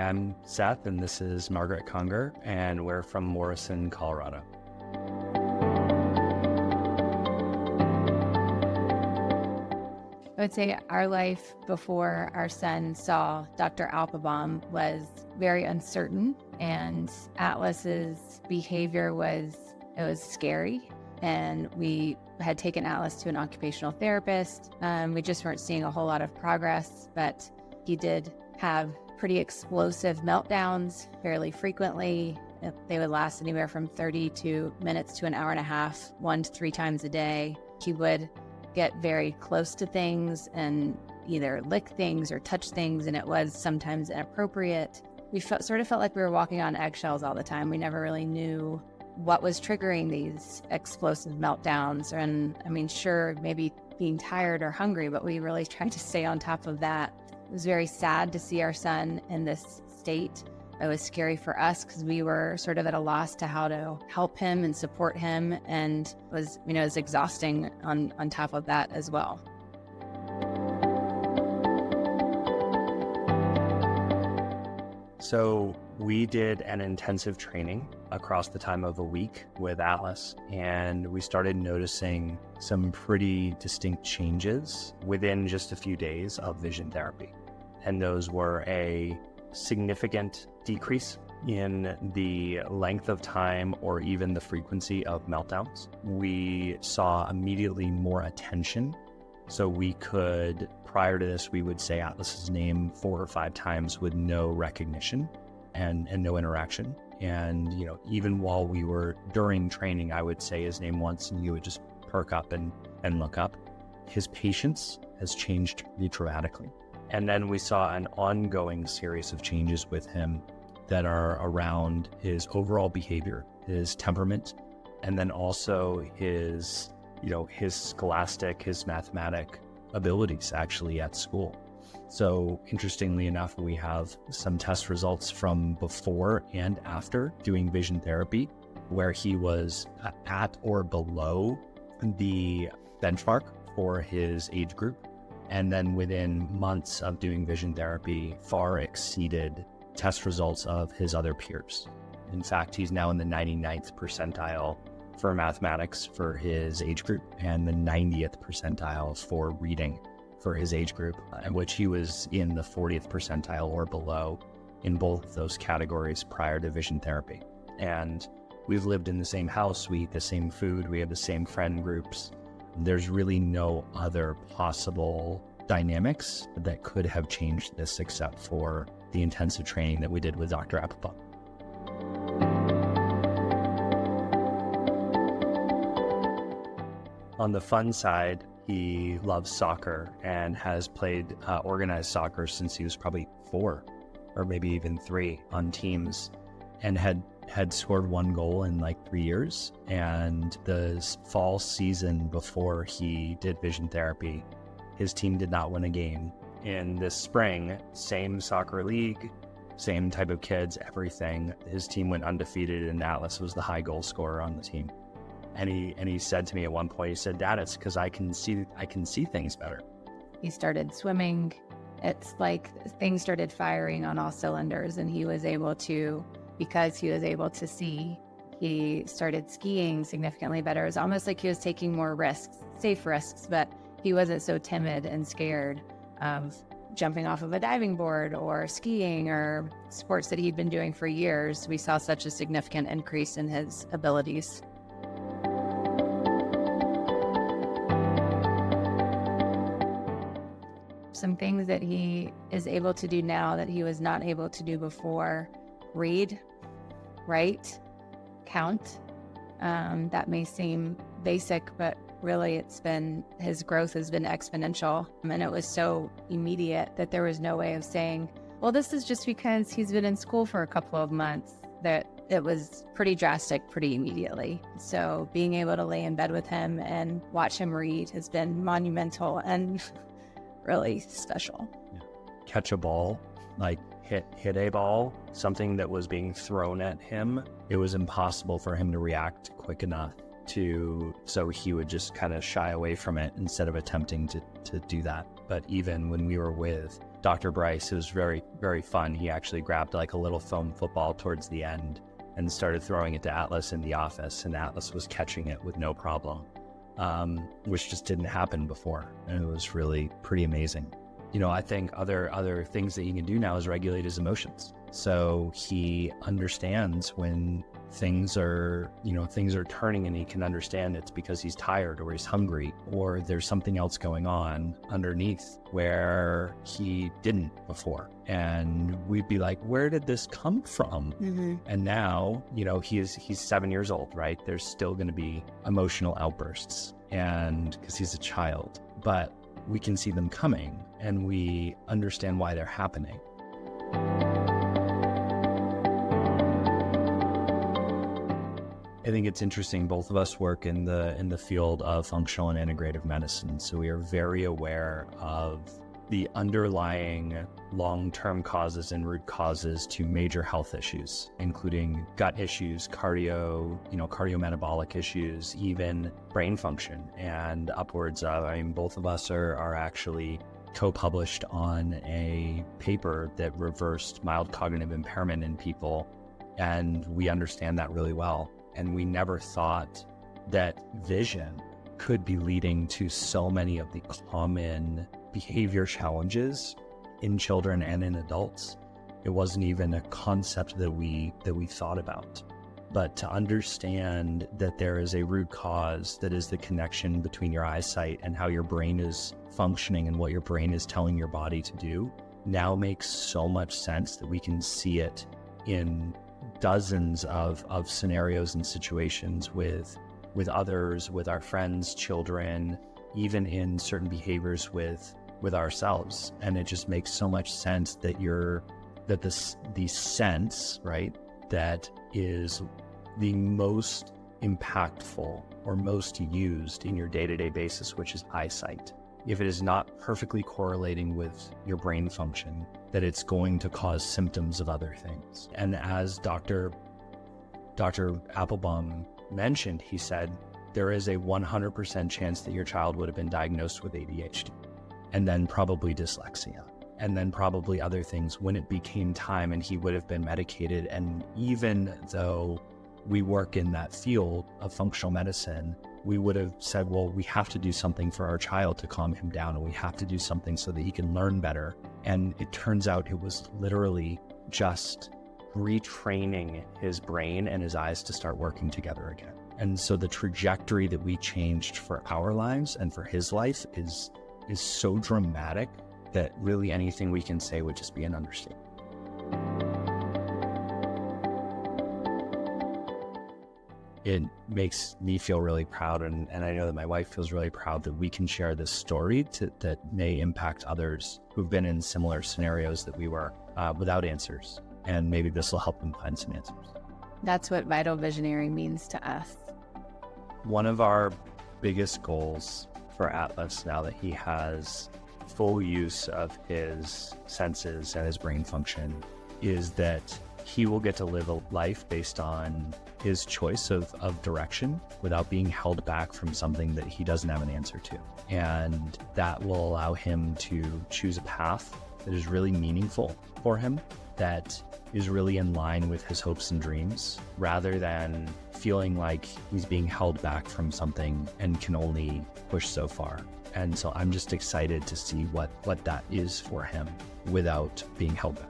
I'm Seth, and this is Margaret Conger, and we're from Morrison, Colorado. I would say our life before our son saw Dr. Alphabom was very uncertain, and Atlas's behavior was scary. And we had taken Atlas to an occupational therapist. We just weren't seeing a whole lot of progress, but he did have pretty explosive meltdowns fairly frequently. They would last anywhere from 30 minutes to an hour and a half, 1 to 3 times a day. He would get very close to things and either lick things or touch things, and it was sometimes inappropriate. We sort of felt like we were walking on eggshells all the time. We never really knew what was triggering these explosive meltdowns. And I mean, sure, maybe being tired or hungry, but we really tried to stay on top of that. It was very sad to see our son in this state. It was scary for us because we were sort of at a loss to how to help him and support him, and it was exhausting on top of that as well. So we did an intensive training across the time of a week with Atlas, and we started noticing some pretty distinct changes within just a few days of vision therapy. And those were a significant decrease in the length of time or even the frequency of meltdowns. We saw immediately more attention. So we could, prior to this, we would say Atlas's name 4 or 5 times with no recognition and no interaction. And, even while we were during training, I would say his name once and he would just perk up and look up. His patience has changed pretty dramatically. And then we saw an ongoing series of changes with him that are around his overall behavior, his temperament, and then also his scholastic, his mathematic abilities actually at school. So interestingly enough, we have some test results from before and after doing vision therapy where he was at or below the benchmark for his age group. And then within months of doing vision therapy, far exceeded test results of his other peers. In fact, he's now in the 99th percentile for mathematics for his age group and the 90th percentile for reading for his age group, which he was in the 40th percentile or below in both of those categories prior to vision therapy. And we've lived in the same house, we eat the same food, we have the same friend groups. There's really no other possible dynamics that could have changed this except for the intensive training that we did with Dr. Applebaum. On the fun side, he loves soccer and has played organized soccer since he was probably 4 or maybe even 3 on teams, and had scored 1 goal in like 3 years. And the fall season before he did vision therapy, his team did not win a game. In this spring, same soccer league, same type of kids, everything, his team went undefeated and Atlas was the high goal scorer on the team. And he said to me at one point, he said, "Dad, it's because I can see things better." He started swimming. It's like things started firing on all cylinders, and he was able to, because he was able to see, he started skiing significantly better. It was almost like he was taking more risks, safe risks, but he wasn't so timid and scared of jumping off of a diving board or skiing or sports that he'd been doing for years. We saw such a significant increase in his abilities. Some things that he is able to do now that he was not able to do before: read, write, count. That may seem basic, but really his growth has been exponential. And it was so immediate that there was no way of saying, well, this is just because he's been in school for a couple of months. That it was pretty drastic pretty immediately. So being able to lay in bed with him and watch him read has been monumental and really special. Yeah. Catch a ball, like hit a ball, something that was being thrown at him. It was impossible for him to react quick enough so he would just kind of shy away from it instead of attempting to do that. But even when we were with Dr. Bryce, it was very, very fun. He actually grabbed like a little foam football towards the end and started throwing it to Atlas in the office, and Atlas was catching it with no problem, which just didn't happen before. And it was really pretty amazing. I think other things that he can do now is regulate his emotions. So he understands when things are turning, and he can understand it's because he's tired or he's hungry or there's something else going on underneath where he didn't before. And we'd be like, where did this come from? Mm-hmm. And now, he's 7 years old, right? There's still going to be emotional outbursts, and because he's a child, but we can see them coming and we understand why they're happening. I think it's interesting. Both of us work in the field of functional and integrative medicine, so we are very aware of the underlying long-term causes and root causes to major health issues, including gut issues, cardiometabolic issues, even brain function, and upwards of. Both of us are actually co-published on a paper that reversed mild cognitive impairment in people, and we understand that really well. And we never thought that vision could be leading to so many of the common behavior challenges in children and in adults. It wasn't even a concept that we thought about. But to understand that there is a root cause that is the connection between your eyesight and how your brain is functioning and what your brain is telling your body to do now makes so much sense, that we can see it in dozens of scenarios and situations with others, with our friends, children, even in certain behaviors with ourselves. And it just makes so much sense that the sense, right, that is the most impactful or most used in your day-to-day basis, which is eyesight. If it is not perfectly correlating with your brain function, that it's going to cause symptoms of other things. And as Dr. Applebaum mentioned, he said, there is a 100% chance that your child would have been diagnosed with ADHD, and then probably dyslexia, and then probably other things when it became time, and he would have been medicated. And even though we work in that field of functional medicine, we would have said, well, we have to do something for our child to calm him down, and we have to do something so that he can learn better. And it turns out it was literally just retraining his brain and his eyes to start working together again. And so the trajectory that we changed for our lives and for his life is so dramatic that really anything we can say would just be an understatement. It makes me feel really proud, and I know that my wife feels really proud that we can share this story that may impact others who've been in similar scenarios that we were, without answers. And maybe this will help them find some answers. That's what Vital Visionary means to us. One of our biggest goals for Atlas, now that he has full use of his senses and his brain function, is that he will get to live a life based on his choice of direction without being held back from something that he doesn't have an answer to. And that will allow him to choose a path that is really meaningful for him, that is really in line with his hopes and dreams, rather than feeling like he's being held back from something and can only push so far. And so I'm just excited to see what that is for him without being held back.